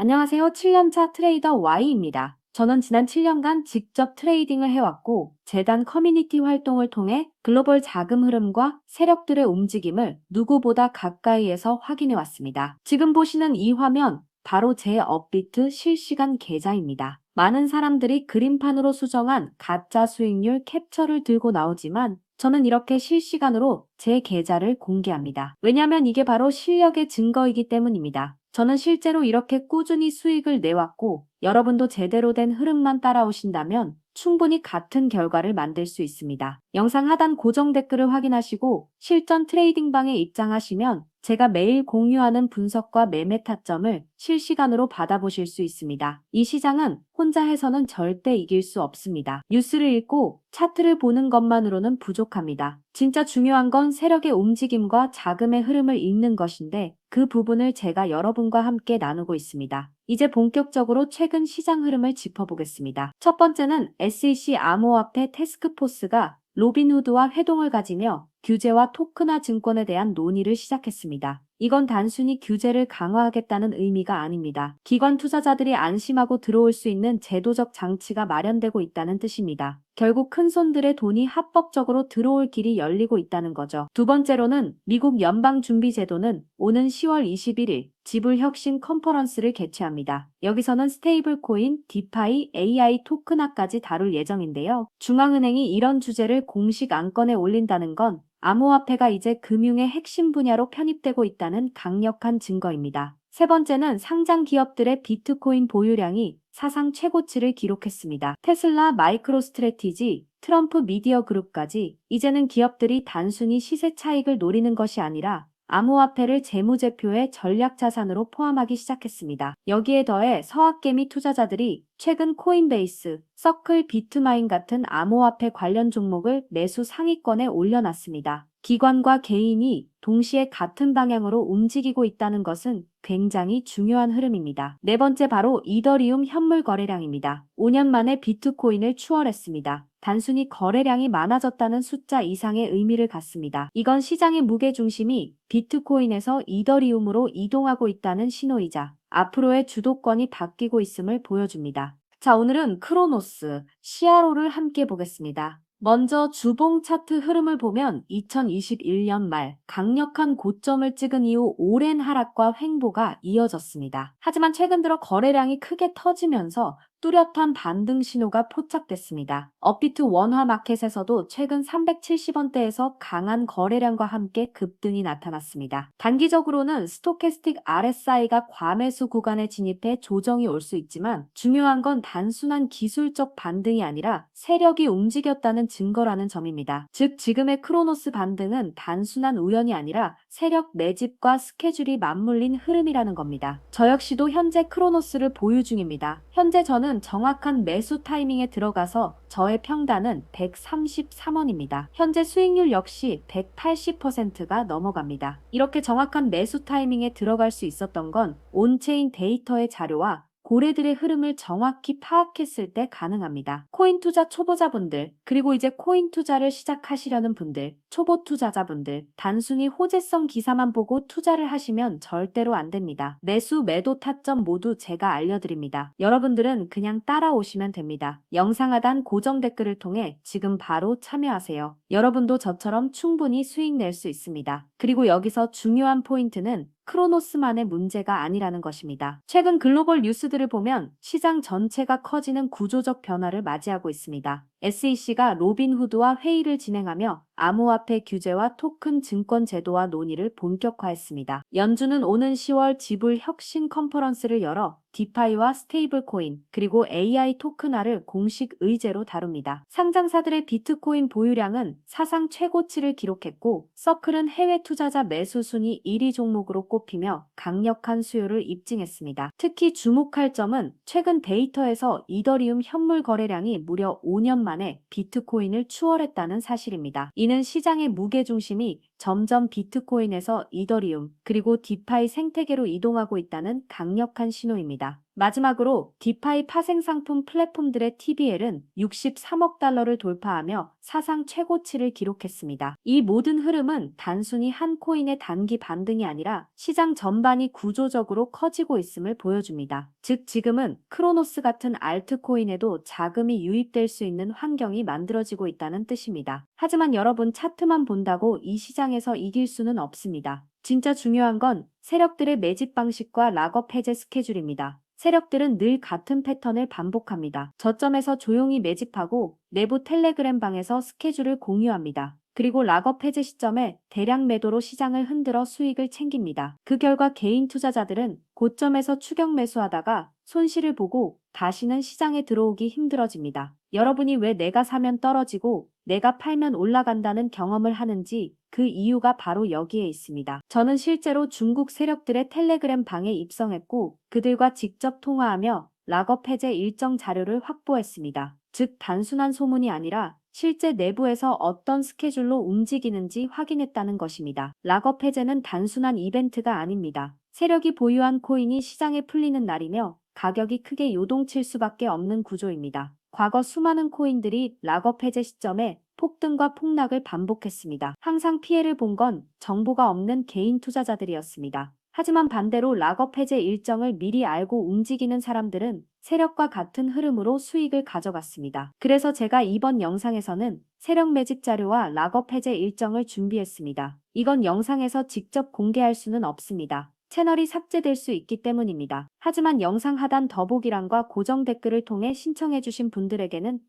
안녕하세요. 7년차 트레이더 Y입니다. 저는 지난 7년간 직접 트레이딩을 해왔고, 재단 커뮤니티 활동을 통해 글로벌 자금 흐름과 세력들의 움직임을 누구보다 가까이에서 확인해왔습니다. 지금 보시는 이 화면, 바로 제 업비트 실시간 계좌입니다. 많은 사람들이 그림판으로 수정한 가짜 수익률 캡처를 들고 나오지만, 저는 이렇게 실시간으로 제 계좌를 공개합니다. 왜냐하면 이게 바로 실력의 증거이기 때문입니다. 저는 실제로 이렇게 꾸준히 수익을 내왔고, 여러분도 제대로 된 흐름만 따라오신다면 충분히 같은 결과를 만들 수 있습니다. 영상 하단 고정 댓글을 확인하시고 실전 트레이딩방에 입장하시면 제가 매일 공유하는 분석과 매매 타점을 실시간으로 받아보실 수 있습니다. 이 시장은 혼자 해서는 절대 이길 수 없습니다. 뉴스를 읽고 차트를 보는 것만으로는 부족합니다. 진짜 중요한 건 세력의 움직임과 자금의 흐름을 읽는 것인데, 그 부분을 제가 여러분과 함께 나누고 있습니다. 이제 본격적으로 최근 시장 흐름을 짚어보겠습니다. 첫 번째는 SEC 암호화폐 태스크포스가 로빈후드와 회동을 가지며 규제와 토큰화 증권에 대한 논의를 시작했습니다. 이건 단순히 규제를 강화하겠다는 의미가 아닙니다. 기관 투자자들이 안심하고 들어올 수 있는 제도적 장치가 마련되고 있다는 뜻입니다. 결국 큰손들의 돈이 합법적으로 들어올 길이 열리고 있다는 거죠. 두 번째로는 미국 연방준비제도는 오는 10월 21일 지불혁신 컨퍼런스를 개최합니다. 여기서는 스테이블 코인, 디파이, AI 토큰화까지 다룰 예정인데요. 중앙은행이 이런 주제를 공식 안건에 올린다는 건 암호화폐가 이제 금융의 핵심 분야로 편입되고 있다는 강력한 증거입니다. 세 번째는 상장 기업들의 비트코인 보유량이 사상 최고치를 기록했습니다. 테슬라, 마이크로스트래티지, 트럼프 미디어 그룹까지 이제는 기업들이 단순히 시세 차익을 노리는 것이 아니라 암호화폐를 재무제표의 전략 자산으로 포함하기 시작했습니다. 여기에 더해 서학개미 투자자들이 최근 코인베이스, 서클, 비트마인 같은 암호화폐 관련 종목을 매수 상위권에 올려놨습니다. 기관과 개인이 동시에 같은 방향으로 움직이고 있다는 것은 굉장히 중요한 흐름입니다. 네 번째, 바로 이더리움 현물 거래량입니다. 5년 만에 비트코인을 추월했습니다. 단순히 거래량이 많아졌다는 숫자 이상의 의미를 갖습니다. 이건 시장의 무게 중심이 비트코인에서 이더리움으로 이동하고 있다는 신호이자 앞으로의 주도권이 바뀌고 있음을 보여줍니다. 자, 오늘은 크로노스, CRO를 함께 보겠습니다. 먼저 주봉 차트 흐름을 보면 2021년 말 강력한 고점을 찍은 이후 오랜 하락과 횡보가 이어졌습니다. 하지만 최근 들어 거래량이 크게 터지면서 뚜렷한 반등 신호가 포착됐습니다. 업비트 원화 마켓에서도 최근 370원대에서 강한 거래량과 함께 급등이 나타났습니다. 단기적으로는 스토캐스틱 RSI가 과매수 구간에 진입해 조정이 올 수 있지만, 중요한 건 단순한 기술적 반등이 아니라 세력이 움직였다는 증거라는 점입니다. 즉, 지금의 크로노스 반등은 단순한 우연이 아니라 세력 매집과 스케줄이 맞물린 흐름이라는 겁니다. 저 역시도 현재 크로노스를 보유 중입니다. 현재 저는 정확한 매수 타이밍에 들어가서 저의 평단은 133원입니다. 현재 수익률 역시 180%가 넘어갑니다. 이렇게 정확한 매수 타이밍에 들어갈 수 있었던 건 온체인 데이터의 자료와 고래들의 흐름을 정확히 파악했을 때 가능합니다. 코인 투자 초보자분들, 그리고 이제 코인 투자를 시작하시려는 분들, 초보 투자자분들, 단순히 호재성 기사만 보고 투자를 하시면 절대로 안 됩니다. 매수, 매도 타점 모두 제가 알려드립니다. 여러분들은 그냥 따라오시면 됩니다. 영상 하단 고정 댓글을 통해 지금 바로 참여하세요. 여러분도 저처럼 충분히 수익 낼 수 있습니다. 그리고 여기서 중요한 포인트는 크로노스만의 문제가 아니라는 것입니다. 최근 글로벌 뉴스들을 보면 시장 전체가 커지는 구조적 변화를 맞이하고 있습니다. SEC가 로빈후드와 회의를 진행하며 암호화폐 규제와 토큰 증권 제도와 논의를 본격화했습니다. 연준은 오는 10월 지불 혁신 컨퍼런스를 열어 디파이와 스테이블코인, 그리고 AI 토큰화를 공식 의제로 다룹니다. 상장사들의 비트코인 보유량은 사상 최고치를 기록했고, 서클은 해외 투자자 매수 순위 1위 종목으로 꼽히며 강력한 수요를 입증했습니다. 특히 주목할 점은 최근 데이터에서 이더리움 현물 거래량이 무려 5년 만에 비트코인을 추월했다는 사실입니다. 이는 시장의 무게중심이 점점 비트코인에서 이더리움, 그리고 디파이 생태계로 이동하고 있다는 강력한 신호입니다. 마지막으로 디파이 파생 상품 플랫폼들의 TVL은 63억 달러를 돌파하며 사상 최고치를 기록했습니다. 이 모든 흐름은 단순히 한 코인의 단기 반등이 아니라 시장 전반이 구조적으로 커지고 있음을 보여줍니다. 즉 지금은 크로노스 같은 알트코인에도 자금이 유입될 수 있는 환경이 만들어지고 있다는 뜻입니다. 하지만 여러분, 차트만 본다고 이 시장에서 이길 수는 없습니다. 진짜 중요한 건 세력들의 매집 방식과 락업 해제 스케줄입니다. 세력들은 늘 같은 패턴을 반복합니다. 저점에서 조용히 매집하고 내부 텔레그램 방에서 스케줄을 공유합니다. 그리고 락업 해제 시점에 대량 매도로 시장을 흔들어 수익을 챙깁니다. 그 결과 개인 투자자들은 고점에서 추격 매수하다가 손실을 보고 다시는 시장에 들어오기 힘들어집니다. 여러분이 왜 내가 사면 떨어지고 내가 팔면 올라간다는 경험을 하는지 그 이유가 바로 여기에 있습니다. 저는 실제로 중국 세력들의 텔레그램 방에 입성했고 그들과 직접 통화하며 락업 해제 일정 자료를 확보했습니다. 즉 단순한 소문이 아니라 실제 내부에서 어떤 스케줄로 움직이는지 확인했다는 것입니다. 락업 해제는 단순한 이벤트가 아닙니다. 세력이 보유한 코인이 시장에 풀리는 날이며 가격이 크게 요동칠 수밖에 없는 구조입니다. 과거 수많은 코인들이 락업 해제 시점에 폭등과 폭락을 반복했습니다. 항상 피해를 본 건 정보가 없는 개인 투자자들이었습니다. 하지만 반대로 락업 해제 일정을 미리 알고 움직이는 사람들은 세력과 같은 흐름으로 수익을 가져갔습니다. 그래서 제가 이번 영상에서는 세력 매집 자료와 락업 해제 일정을 준비했습니다. 이건 영상에서 직접 공개할 수는 없습니다. 채널이 삭제될 수 있기 때문입니다. 하지만 영상 하단 더보기란과 고정 댓글을 통해 신청해주신 분들에게는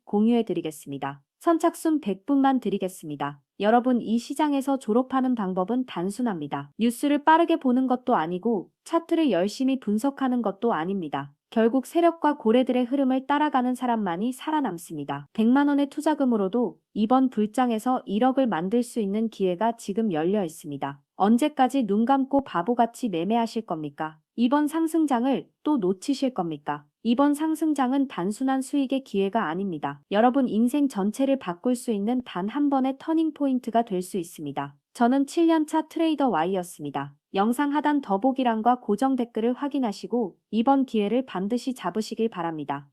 공유해드리겠습니다. 선착순 100분만 드리겠습니다. 여러분, 이 시장에서 졸업하는 방법은 단순합니다. 뉴스를 빠르게 보는 것도 아니고 차트를 열심히 분석하는 것도 아닙니다. 결국 세력과 고래들의 흐름을 따라가는 사람만이 살아남습니다. 100만 원의 투자금으로도 이번 불장에서 1억을 만들 수 있는 기회가 지금 열려 있습니다. 언제까지 눈 감고 바보같이 매매하실 겁니까? 이번 상승장을 또 놓치실 겁니까? 이번 상승장은 단순한 수익의 기회가 아닙니다. 여러분 인생 전체를 바꿀 수 있는 단 한 번의 터닝 포인트가 될 수 있습니다. 저는 7년차 트레이더 Y였습니다. 영상 하단 더보기란과 고정 댓글을 확인하시고 이번 기회를 반드시 잡으시길 바랍니다.